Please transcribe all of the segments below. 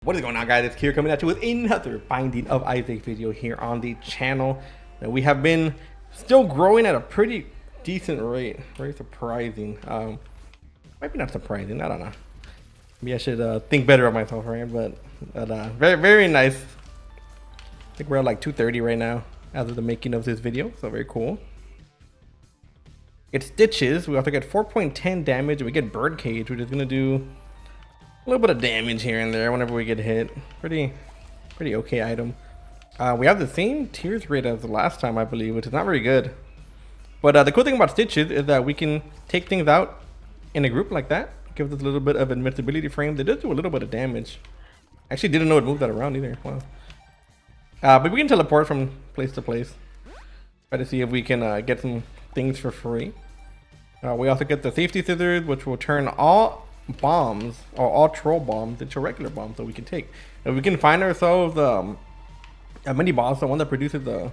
What is going on, guys? It's Kier coming at you with another Binding of Isaac video here on the channel. And we have been still growing at a pretty decent rate. Very surprising. Maybe not surprising. I don't know. Maybe I should think better of myself, right? But very, very nice. I think we're at like 230 right now as of the making of this video. So very cool. It Stitches. We also get 4.10 damage. We get Birdcage, which is going to do a little bit of damage here and there whenever we get hit. Pretty okay item. We have the same tears rate as the last time, I believe, which is not very good. But the cool thing about Stitches is that we can take things out in a group like that. Gives us a little bit of invincibility frame. They does do a little bit of damage. Actually didn't know it moved that around either. Wow. But we can teleport from place to place. Try to see if we can get some things for free. We also get the safety scissors, which will turn all bombs or all troll bombs into regular bombs that we can take. If we can find ourselves a mini boss, the one that produces the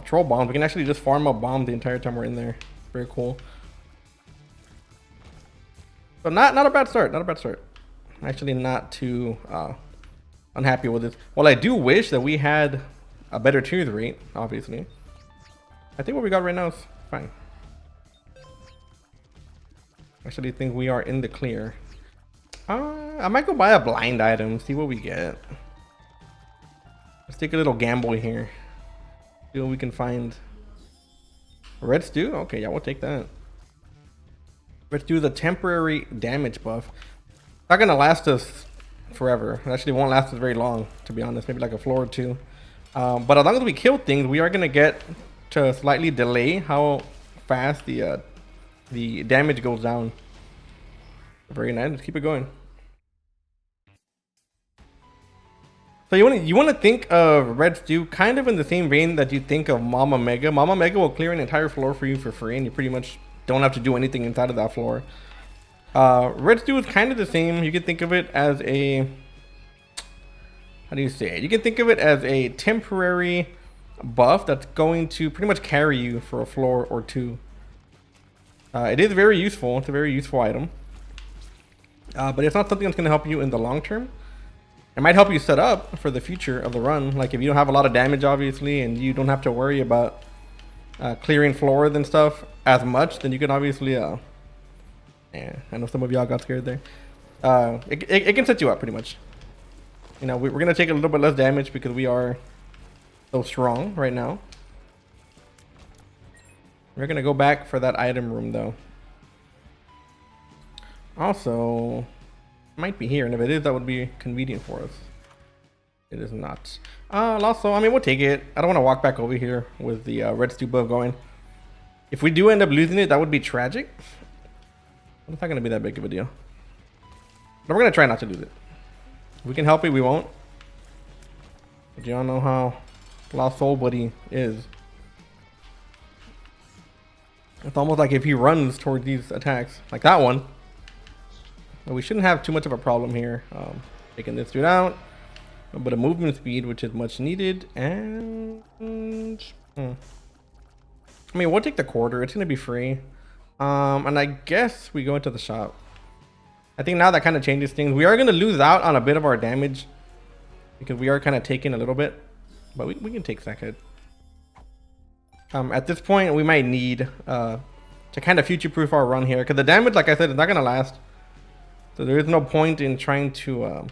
troll bombs, we can actually just farm up bombs the entire time we're in there. Very cool. So not a bad start. Not a bad start. Actually, not too unhappy with this. Well, I do wish that we had a better tears rate. Obviously, I think what we got right now is fine. Actually think we are in the clear. I might go buy a blind item, see what we get. Let's take a little gamble here. See what we can find. Red stew? Okay, yeah, we'll take that. Let's do the temporary damage buff. Not gonna last us forever. It actually won't last us very long, to be honest. Maybe like a floor or two. But as long as we kill things, we are gonna get to slightly delay how fast the damage goes down. Very nice. Let's keep it going. So you want to think of Red Stew kind of in the same vein that you think of Mama Mega. Mama Mega will clear an entire floor for you for free, and you pretty much don't have to do anything inside of that floor. Red Stew is kind of the same. You can think of it as a, how do you say it? You can think of it as a temporary buff that's going to pretty much carry you for a floor or two. It is very useful. It's a very useful item. But it's not something that's going to help you in the long term. It might help you set up for the future of the run. Like if you don't have a lot of damage, obviously, and you don't have to worry about clearing floors and stuff as much, then you can obviously... yeah, I know some of y'all got scared there. It can set you up pretty much. You know, we're going to take a little bit less damage because we are so strong right now. We're gonna go back for that item room though. Also, might be here, and if it is, that would be convenient for us. It is not. Also, I mean, we'll take it. I don't want to walk back over here with the red stew buff going. If we do end up losing it, that would be tragic. But it's not gonna be that big of a deal. But we're gonna try not to lose it. If we can help it, we won't. But y'all know how Lost Soul Buddy is. It's almost like if he runs towards these attacks, like that one, we shouldn't have too much of a problem here. Taking this dude out, but a movement speed, which is much needed, and I mean, we'll take the quarter. It's gonna be free, and I guess we go into the shop. I think now that kind of changes things. We are gonna lose out on a bit of our damage because we are kind of taking a little bit, but we can take Sackhead. At this point, we might need to kind of future-proof our run here, because the damage, like I said, is not going to last. So there is no point in trying to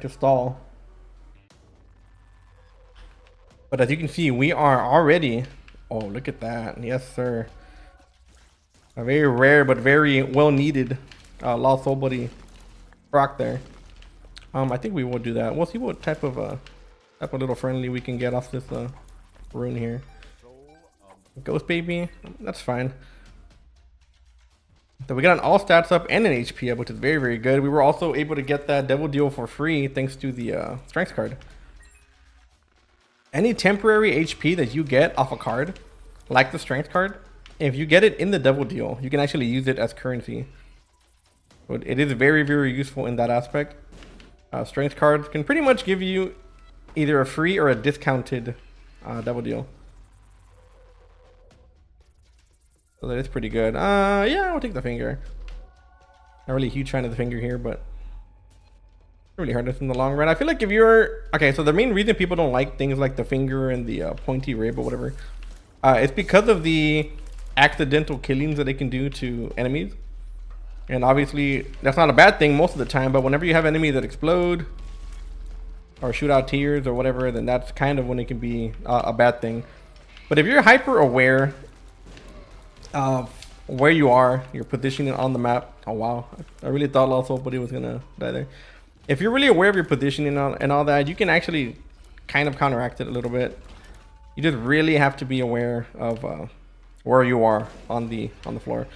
stall. But as you can see, we are already... Oh, look at that. Yes, sir. A very rare but very well-needed Lost Soul Buddy rock there. I think we will do that. We'll see what type of little friendly we can get off this... rune here. Ghost baby, that's fine. So we got an all stats up and an HP up, which is very, very good. We were also able to get that devil deal for free thanks to the strength card. Any temporary HP that you get off a card, like the strength card, if you get it in the devil deal, you can actually use it as currency. So it is very, very useful in that aspect. Strength cards can pretty much give you either a free or a discounted double deal. So that is pretty good. Yeah, I'll take the finger. Not really a huge fan of the finger here, but really hurt us in the long run. I feel like if you're okay, so the main reason people don't like things like the finger and the pointy rib or whatever, it's because of the accidental killings that they can do to enemies. And obviously that's not a bad thing most of the time, but whenever you have enemies that explode or shoot out tears or whatever, then that's kind of when it can be a bad thing. But if you're hyper aware of where you are, your positioning on the map. Oh wow, I really thought Lost Buddy was gonna die there. If you're really aware of your positioning and all that, you can actually kind of counteract it a little bit. You just really have to be aware of where you are on the floor.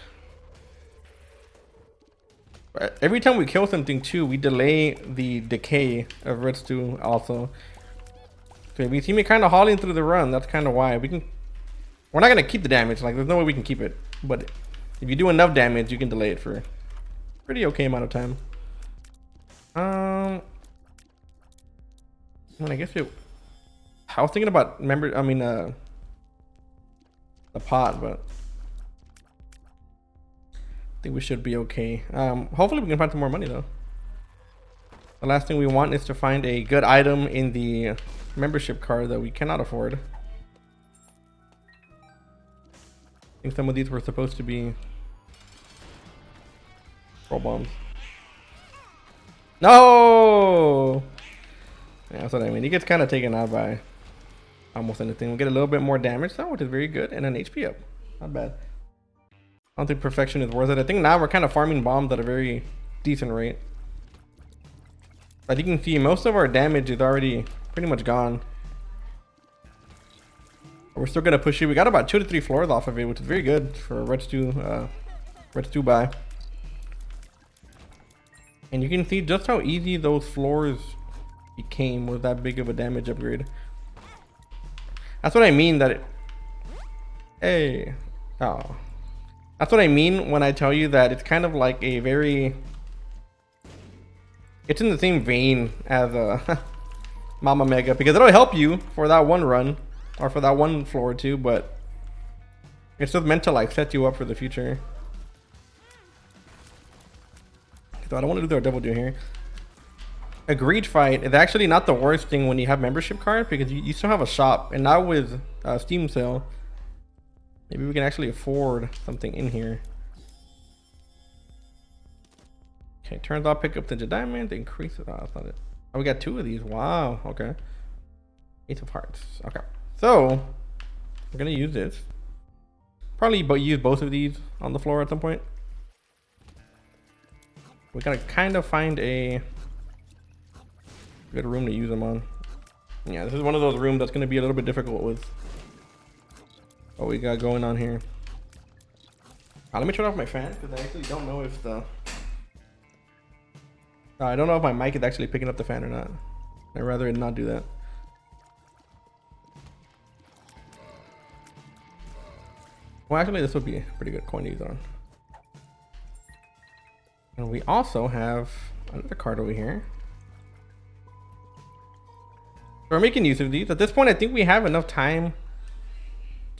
Every time we kill something too, we delay the decay of Red Stew also. So if you see me kind of hauling through the run, that's kind of why. We're not gonna keep the damage, like there's no way we can keep it. But if you do enough damage, you can delay it for a pretty okay amount of time. I mean, I guess I was thinking about the pot, but I think we should be okay. Hopefully we can find some more money though. The last thing we want is to find a good item in the membership card that we cannot afford. I think some of these were supposed to be roll bombs. No! Yeah, that's what I mean. He gets kind of taken out by almost anything. We'll get a little bit more damage though, which is very good, and an HP up. Not bad. I don't think perfection is worth it. I think now we're kind of farming bombs at a very decent rate. As you can see, most of our damage is already pretty much gone. We're still gonna push it. We got about 2 to 3 floors off of it, which is very good for a Red Stew buy. And you can see just how easy those floors became with that big of a damage upgrade. That's what I mean that hey. Oh. That's what I mean when I tell you that it's kind of like a very... It's in the same vein as Mama Mega, because it'll help you for that one run or for that one floor too, but it's just meant to like set you up for the future. So I don't want to do the double do here. A greed fight is actually not the worst thing when you have membership card, because you still have a shop, and now with Steam sale, maybe we can actually afford something in here. Okay, turns out pick up the diamond, increase it. Oh, that's not it. Oh, we got 2 of these. Wow. Okay. Ace of Hearts. Okay. So we're gonna use this. Probably use both of these on the floor at some point. We gotta kind of find a good room to use them on. Yeah, this is one of those rooms that's gonna be a little bit difficult with what we got going on here. Let me turn off my fan, because I actually don't know if I don't know if my mic is actually picking up the fan or not. I'd rather it not do that. Well, actually, this would be a pretty good coin to use on. And we also have another card over here. So we're making use of these. At this point, I think we have enough time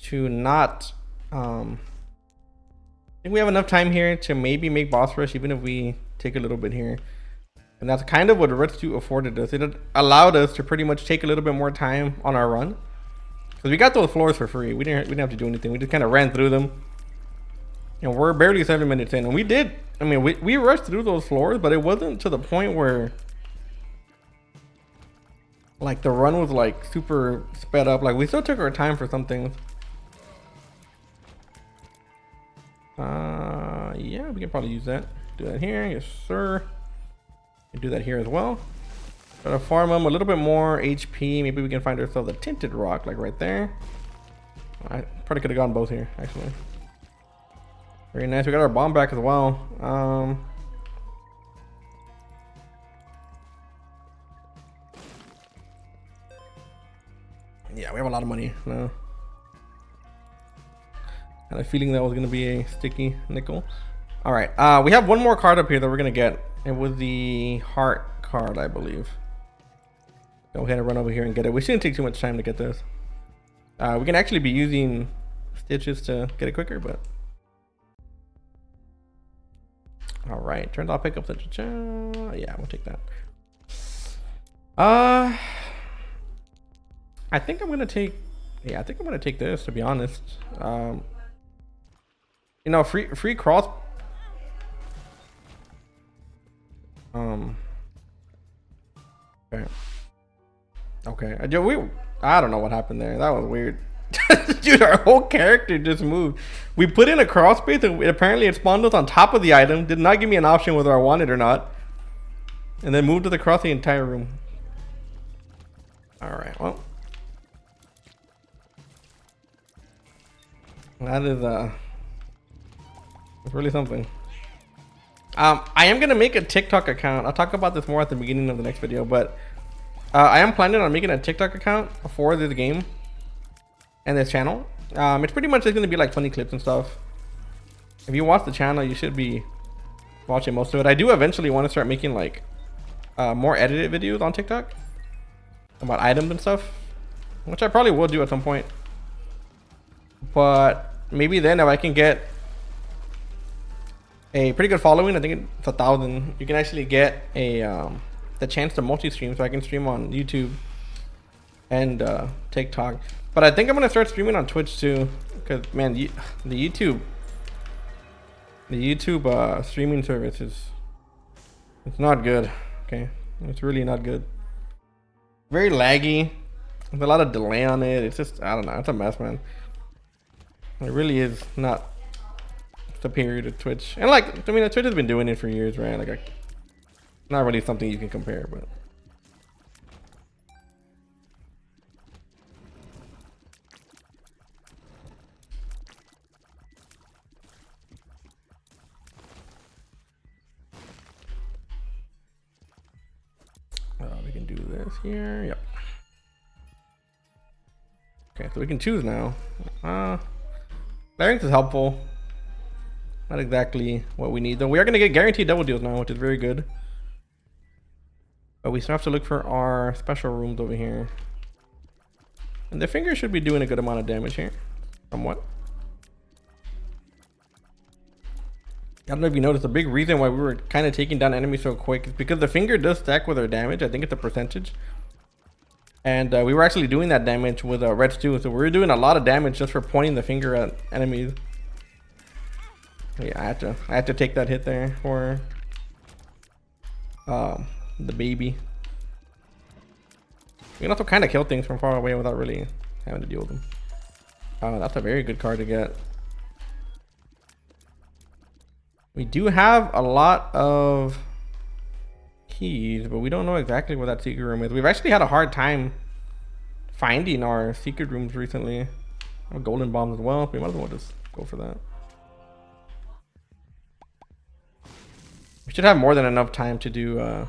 to not... I think we have enough time here to maybe make boss rush, even if we take a little bit here. And that's kind of what Red Stew afforded us. It allowed us to pretty much take a little bit more time on our run, because we got those floors for free. We didn't have to do anything. We just kind of ran through them. And we're barely 7 minutes in, and we did. I mean, we rushed through those floors, but it wasn't to the point where like the run was like super sped up. Like we still took our time for some things. Yeah, we can probably use that. Do that here, yes sir. Do that here as well. Try to farm them a little bit more HP. Maybe we can find ourselves a tinted rock, like right there. I probably could have gone both here, actually. Very nice. We got our bomb back as well. Yeah, we have a lot of money now. Had a feeling that was gonna be a sticky nickel. All right, we have one more card up here that we're gonna get. It was the heart card, I believe. Go ahead and run over here and get it. We shouldn't take too much time to get this. We can actually be using stitches to get it quicker, but all right. Turns out I'll pick up the yeah, we'll take that. Uh, I think I'm gonna take. Yeah, I think I'm gonna take this. To be honest, you know, free cross. Okay. Okay. I don't know what happened there. That was weird. Dude, our whole character just moved. We put in a crawl space and apparently it spawned us on top of the item. Did not give me an option whether I wanted it or not. And then moved it across the entire room. Alright, well. That is it's really something. I am gonna make a TikTok account. I'll talk about this more at the beginning of the next video, but I am planning on making a TikTok account for this game and this channel. It's pretty much just gonna be like funny clips and stuff. If you watch the channel, you should be watching most of it. I do eventually want to start making like more edited videos on TikTok about items and stuff, which I probably will do at some point. But maybe then if I can get a pretty good following, I think it's 1,000, you can actually get a the chance to multi-stream, so I can stream on YouTube and TikTok. But I think I'm gonna start streaming on Twitch too, because man, the YouTube streaming service it's not good. Okay, it's really not good. Very laggy. There's a lot of delay on it. It's just, I don't know, it's a mess, man. It really is not superior to Twitch. And like, I mean, Twitch has been doing it for years, right? Like, not really something you can compare, but. We can do this here. Yep. Okay, so we can choose now. Larynx is helpful. Not exactly what we need, though. We are going to get guaranteed double deals now, which is very good. But we still have to look for our special rooms over here. And the finger should be doing a good amount of damage here. Somewhat. I don't know if you noticed, a big reason why we were kind of taking down enemies so quick is because the finger does stack with our damage. I think it's a percentage. And we were actually doing that damage with Reds too. So we were doing a lot of damage just for pointing the finger at enemies. Yeah, I had to take that hit there for the baby. You can also kind of kill things from far away without really having to deal with them. That's a very good card to get. We do have a lot of keys, but we don't know exactly where that secret room is. We've actually had a hard time finding our secret rooms recently. Golden bombs as well. We might as well just go for that. We should have more than enough time to do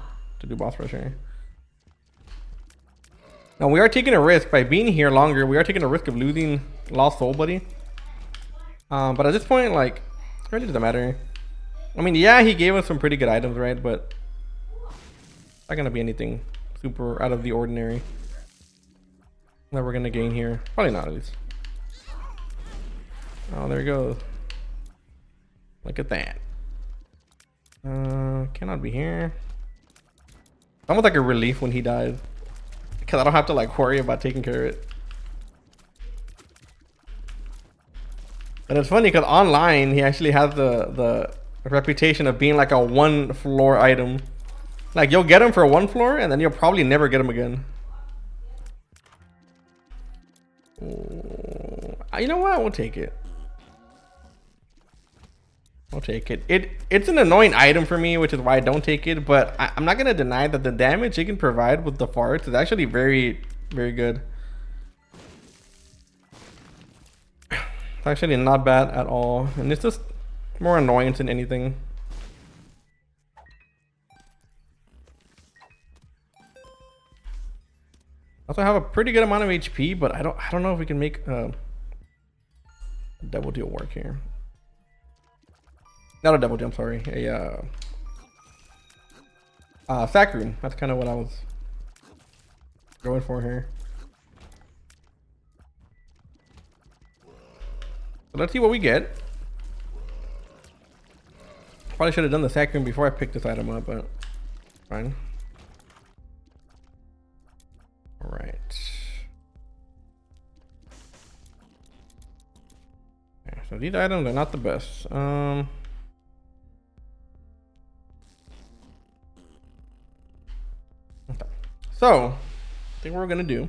boss rush here. Now we are taking a risk by being here longer. We are taking a risk of losing Lost Soul Buddy. But at this point, like, it really doesn't matter. I mean, yeah, he gave us some pretty good items, right? But not gonna be anything super out of the ordinary that we're gonna gain here. Probably not, at least. Oh, there he goes. Look at that. Cannot be here. Almost like a relief when he dies, because I don't have to like worry about taking care of it. And it's funny because online he actually has the reputation of being like a 1 floor item. Like, you'll get him for 1 floor and then you'll probably never get him again. You know what? We'll take it. I'll take it. It's an annoying item for me, which is why I don't take it. But I'm not gonna deny that the damage it can provide with the farts is actually very, very good. It's actually not bad at all, and it's just more annoyance than anything. Also have a pretty good amount of HP, but I don't know if we can make double deal work here. Not a double deal, I'm sorry. A Saccharine. That's kind of what I was going for here. So let's see what we get. Probably should have done the Saccharine before I picked this item up, but fine. so these items are not the best. Okay. So, I think what we're gonna do,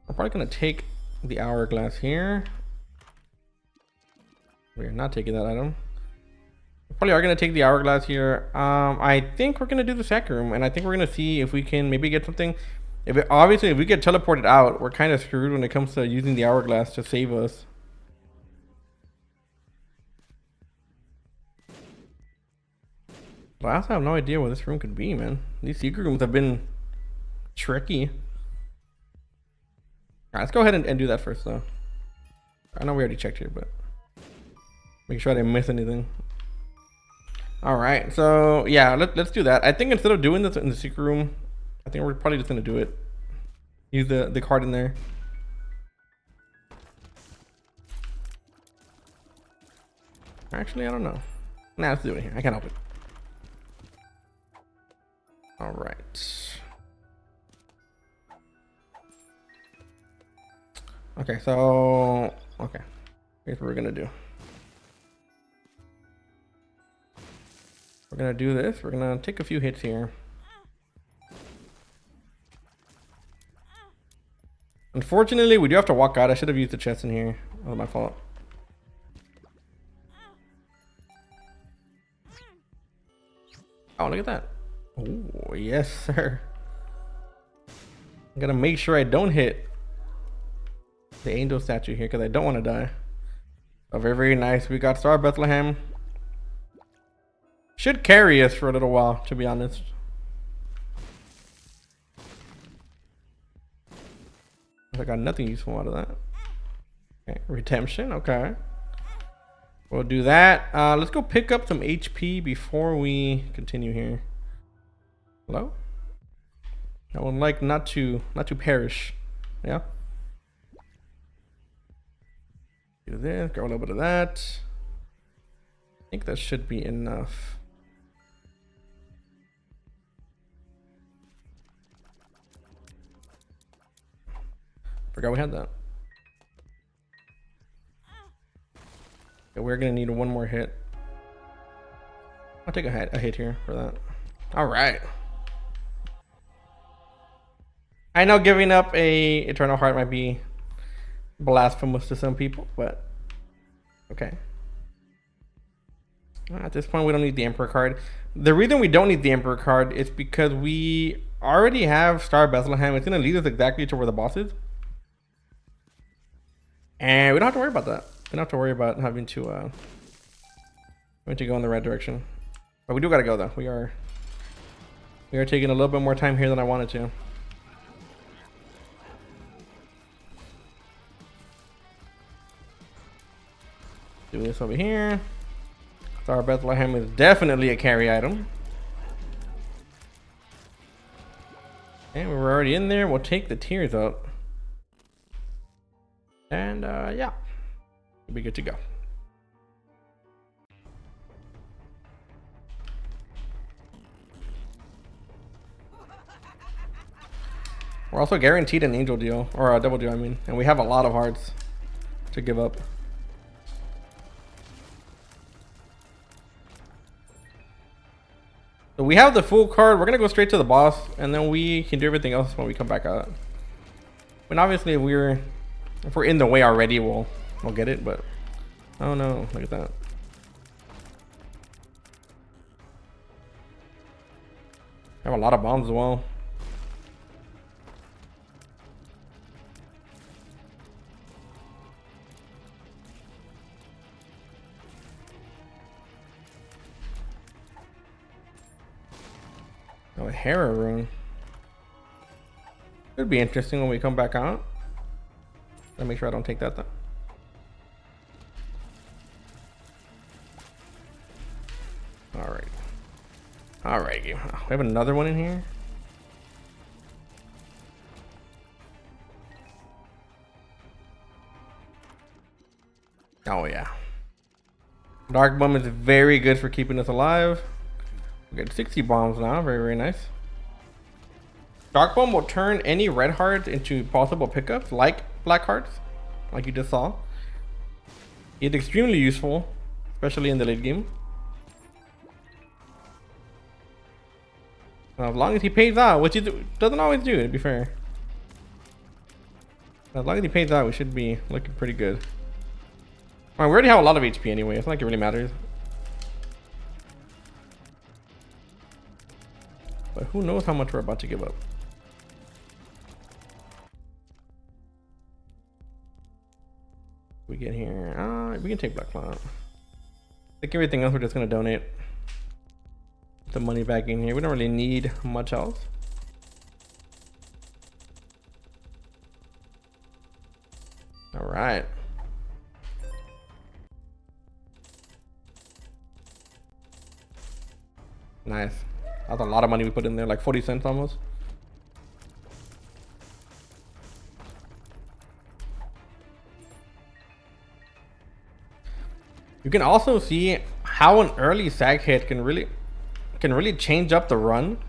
we're probably gonna take the hourglass here. We are not taking that item. We probably are gonna take the hourglass here. I think we're gonna do the sack room, and I think we're gonna see if we can maybe get something. Obviously, if we get teleported out, we're kind of screwed when it comes to using the hourglass to save us. But I also have no idea what this room could be, man. These secret rooms have been tricky. All right, let's go ahead and do that first, though. I know we already checked here, but make sure I didn't miss anything. All right, so yeah, let's do that. I think instead of doing this in the secret room, I think we're probably just gonna do it. Use the card in there. Actually, I don't know. Nah, let's do it here. I can't help it. All right. Okay, so okay. Here's what we're gonna do. We're gonna do this. We're gonna take a few hits here. Unfortunately, we do have to walk out. I should have used the chest in here. That was my fault. Oh, look at that. Oh, yes, sir. I'm gonna make sure I don't hit the angel statue here because I don't want to die. Oh, very, very nice. We got Star Bethlehem. Should carry us for a little while, to be honest. I got nothing useful out of that. Okay, redemption. Okay, we'll do that. Let's go pick up some HP before we continue here. Hello? I would like not to perish. Yeah. Do this. Grab a little bit of that. I think that should be enough. Forgot we had that. Okay, we're gonna need one more hit. I'll take a hit here for that. All right. I know giving up a eternal heart might be blasphemous to some people, but okay. At this point, we don't need the Emperor card. The reason we don't need the Emperor card is because we already have Star Bethlehem. It's gonna lead us exactly to where the boss is. And we don't have to worry about that. We don't have to worry about having to go in the right direction. But we do gotta go though. We are taking a little bit more time here than I wanted to. Do this over here. Star Bethlehem is definitely a carry item. And we're already in there. We'll take the tears out. And yeah, we'll be good to go. We're also guaranteed an angel deal, or a double deal, I mean, and we have a lot of hearts to give up. So we have the full card. We're gonna go straight to the boss, and then we can do everything else when we come back out. And obviously, if we're in the way already, we'll get it. But oh no, look at that. I have a lot of bombs as well. Oh, a Hera rune. Could be interesting when we come back out. Let me make sure I don't take that though. Alright. Alright, we have another one in here. Oh yeah. Dark Bomb is very good for keeping us alive. We got 60 bombs now, very, very nice. Dark Bomb will turn any red hearts into possible pickups, like black hearts, like you just saw. It's extremely useful, especially in the late game. As long as he pays out, which he doesn't always do, to be fair. As long as he pays out, we should be looking pretty good. Alright, we already have a lot of HP anyway. It's not like it really matters. But who knows how much we're about to give up. We get here. We can take Black Cloud. I think everything else we're just gonna donate the money back in here. We don't really need much else. All right. Nice. That's a lot of money we put in there, like 40 cents almost. You can also see how an early sack hit can really change up the run.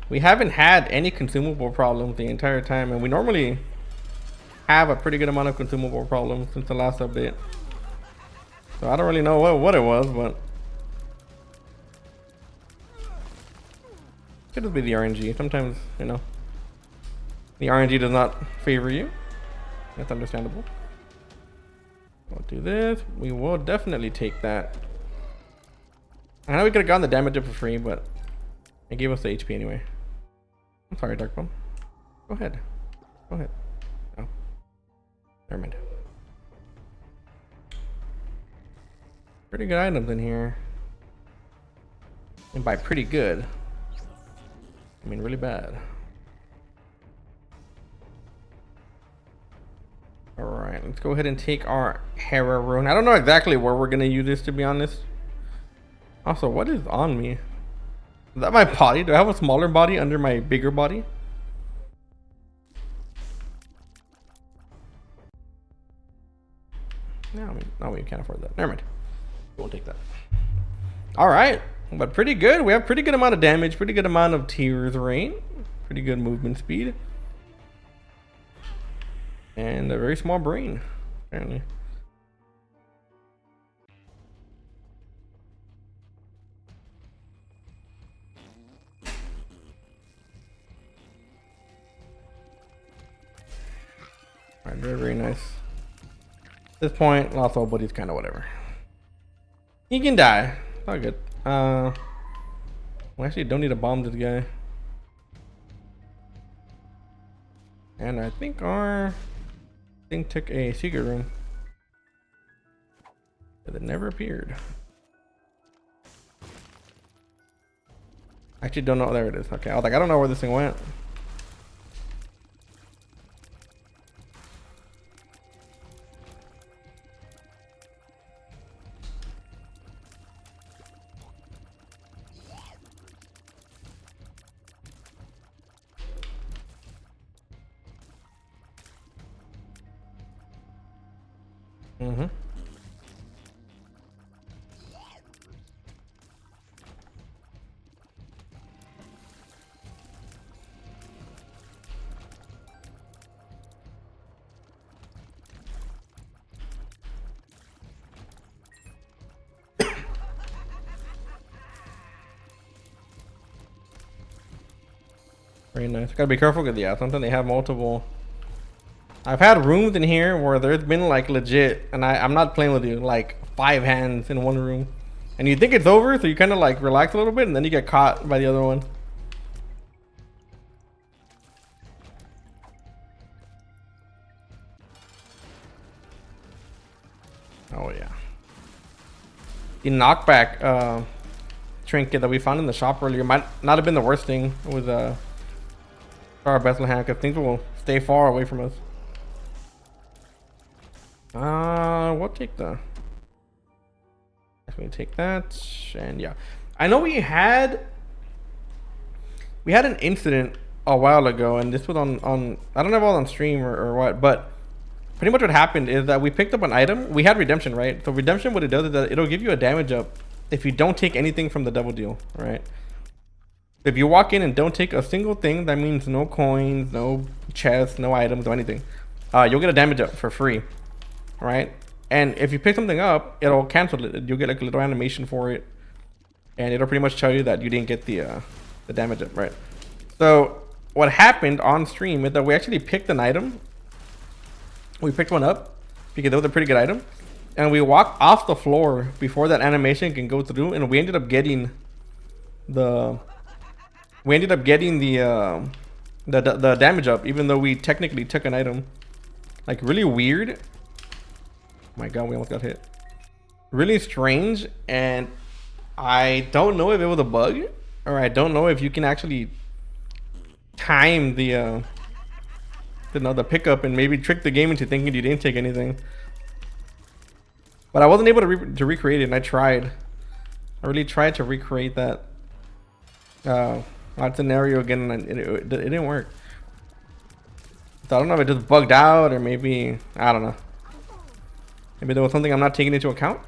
We haven't had any consumable problems the entire time, and we normally have a pretty good amount of consumable problems since the last update. So I don't really know what it was, but could just be the RNG. Sometimes, you know, the RNG does not favor you. That's understandable. We'll do this. We will definitely take that. I know we could have gotten the damage up for free, but it gave us the HP anyway. I'm sorry, Darkbone. Go ahead. Go ahead. Oh. Never mind. Pretty good items in here. And by pretty good, I mean really bad. Alright, let's go ahead and take our Hera rune. I don't know exactly where we're gonna use this, to be honest. Also, what is on me? Is that my body? Do I have a smaller body under my bigger body? No, I mean, no, we can't afford that. Never mind. We won't take that. Alright, but pretty good. We have pretty good amount of damage, pretty good amount of tears rain, pretty good movement speed. And a very small brain, apparently. Alright, very, very nice. At this point, Lost Old Buddy's kind of whatever. He can die. It's all good. We actually don't need to bomb this guy. And I think our thing took a secret room that never appeared. Actually don't know. There it is. Okay, I was like, I don't know where this thing went. Mm-hmm. Very nice. Gotta be careful because yeah, sometimes they have multiple. I've had rooms in here where there's been like legit, and I'm not playing with you, like 5 hands in one room, and you think it's over, so you kind of like relax a little bit, and then you get caught by the other one. Oh yeah. The knockback trinket that we found in the shop earlier might not have been the worst thing with Star of Bethlehem, because things will stay far away from us. We'll take the. Definitely take that, and yeah, I know we had an incident a while ago, and this was on I don't know if it was on stream or what, but pretty much what happened is that we picked up an item. We had redemption, right? So redemption, what it does is that it'll give you a damage up if you don't take anything from the double deal, right? If you walk in and don't take a single thing, that means no coins, no chests, no items, or anything. You'll get a damage up for free, right? And if you pick something up, it'll cancel it. You'll get like a little animation for it, and it'll pretty much tell you that you didn't get the damage up, right? So what happened on stream is that we actually picked an item. We picked one up because it was a pretty good item, and we walked off the floor before that animation can go through, and we ended up getting the damage up, even though we technically took an item. Like, really weird. Oh my god, we almost got hit. Really strange, and I don't know if it was a bug, or I don't know if you can actually time the pickup and maybe trick the game into thinking you didn't take anything. But I wasn't able to recreate it, and I tried. I really tried to recreate that scenario again, and it didn't work. So I don't know if it just bugged out, or maybe, I don't know. Maybe there was something I'm not taking into account.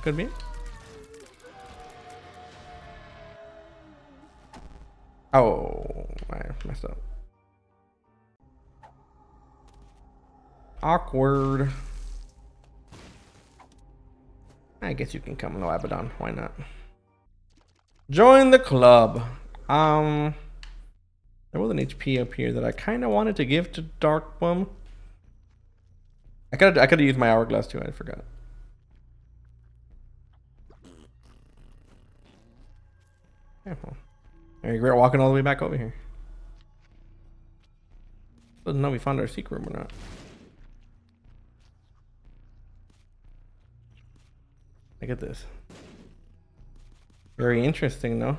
Could be. Oh, I messed up. Awkward. I guess you can come, no Abaddon. Why not? Join the club. There was an HP up here that I kind of wanted to give to Dark Bum. I could have used my hourglass too. I forgot. Yeah, well, I regret walking all the way back over here. Doesn't know we found our secret room or not. Look at this. Very interesting, though.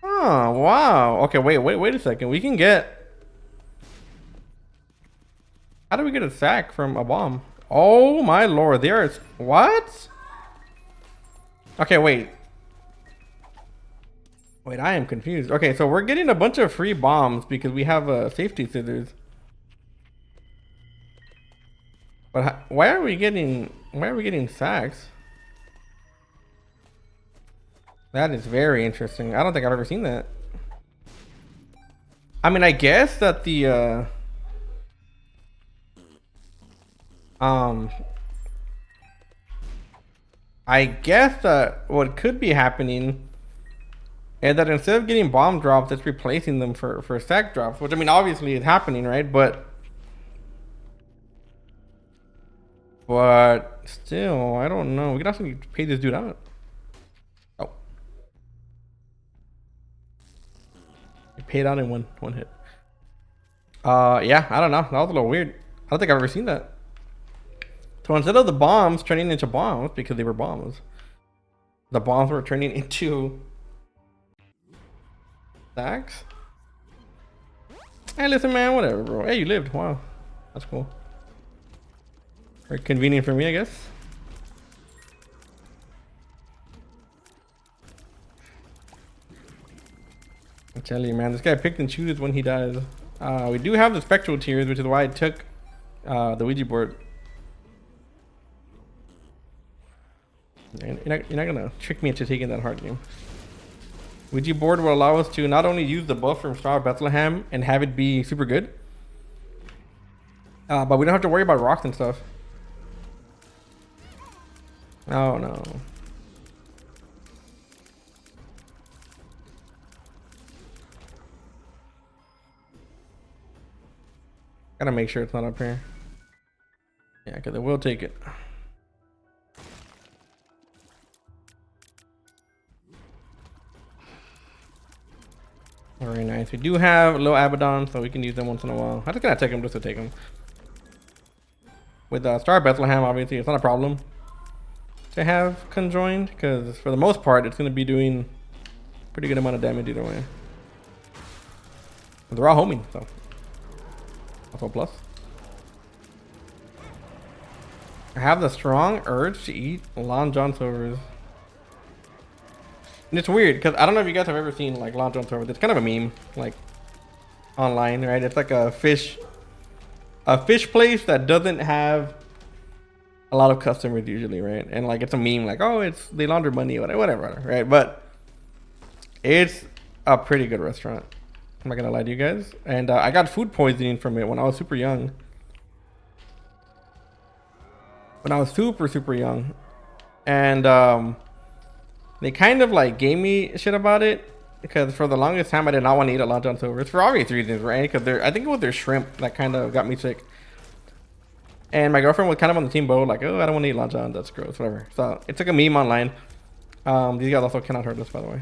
Oh, wow. Okay, wait a second. We can get... How do we get a sack from a bomb? Oh my lord, there is... What? Okay, wait. Wait, I am confused. Okay, so we're getting a bunch of free bombs because we have safety scissors. But why are we getting sacks? That is very interesting. I don't think I've ever seen that. I mean, I guess that the I guess that what could be happening is that instead of getting bomb drops, it's replacing them for sack drops, which, I mean, obviously is happening, right? But still, I don't know. We could actually pay this dude out. Oh, he paid out in one hit. Yeah, I don't know. That was a little weird. I don't think I've ever seen that. So instead of the bombs turning into bombs, because they were bombs, the bombs were turning into sacks. Hey, listen, man, whatever, bro. Hey, you lived. Wow, that's cool. Very convenient for me, I guess. I tell you, man, this guy picked and chooses when he dies. We do have the spectral tears, which is why I took the Ouija board. You're not gonna trick me into taking that hard game. Ouija board will allow us to not only use the buff from Star of Bethlehem and have it be super good, but we don't have to worry about rocks and stuff. Oh no. Gotta make sure it's not up here. Yeah, because it will take it. Very nice. We do have low Abaddon, so we can use them once in a while. I'm just gonna take them just to take them. With Star of Bethlehem, obviously, it's not a problem to have conjoined, because for the most part, it's gonna be doing pretty good amount of damage either way. But they're all homing, so that's a plus. I have the strong urge to eat Long John Silver's. And it's weird because I don't know if you guys have ever seen like Long John Silver's. It's kind of a meme, like online, right? It's like a fish place that doesn't have a lot of customers usually, right? And like it's a meme, like, oh, it's they launder money or whatever, right? But it's a pretty good restaurant. I'm not gonna lie to you guys. And I got food poisoning from it when I was super young. When I was super young. And they kind of like gave me shit about it. Because for the longest time, I did not want to eat a Long John Silver's for obvious reasons, right? Because I think it was their shrimp that kind of got me sick. And my girlfriend was kind of on the team boat, like, oh, I don't want to eat Long John, that's gross, whatever. So it took a meme online. These guys also cannot hurt us, by the way.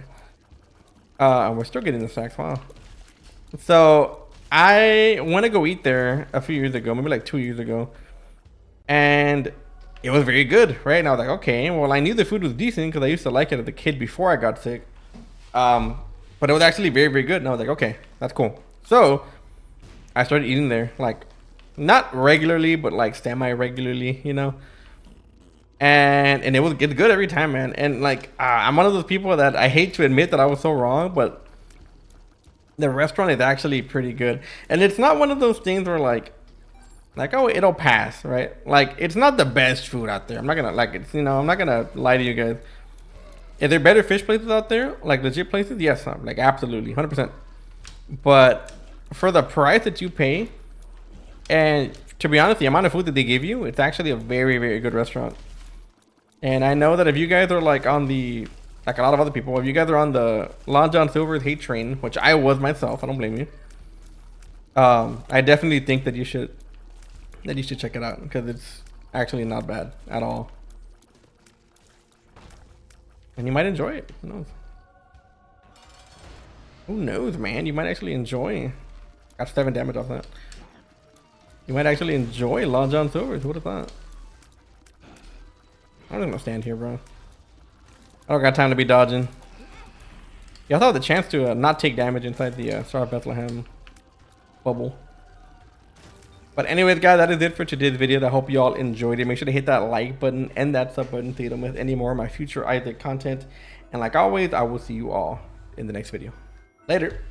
We're still getting the sacks, wow. So I went to go eat there a few years ago, maybe like 2 years ago. And it was very good, right? And I was like, okay, well, I knew the food was decent because I used to like it as a kid before I got sick. But it was actually very good. And I was like, okay, that's cool. So I started eating there, like not regularly, but like semi-regularly, you know. And it's good every time, man. And like I'm one of those people that I hate to admit that I was so wrong, but the restaurant is actually pretty good. And it's not one of those things where like oh, it'll pass, right? Like it's not the best food out there. I'm not gonna like it's, you know, I'm not gonna lie to you guys. Is there better fish places out there? Like legit places? Yes, like absolutely, 100%. But for the price that you pay, and to be honest, the amount of food that they give you, it's actually a very good restaurant. And I know that if you guys are like on the, like a lot of other people, if you guys are on the Long John Silver's hate train, which I was myself, I don't blame you. I definitely think that you should check it out because it's actually not bad at all. And you might enjoy it. Who knows? Who knows, man? You might actually enjoy. Got 7 damage off that. You might actually enjoy Long John Silver's. What is that? I'm just gonna stand here, bro. I don't got time to be dodging. Yeah, I thought the chance to not take damage inside the Star of Bethlehem bubble. But anyways, guys, that is it for today's video. I hope you all enjoyed it. Make sure to hit that like button and that sub button so you don't miss any more of my future Isaac content. And like always, I will see you all in the next video. Later.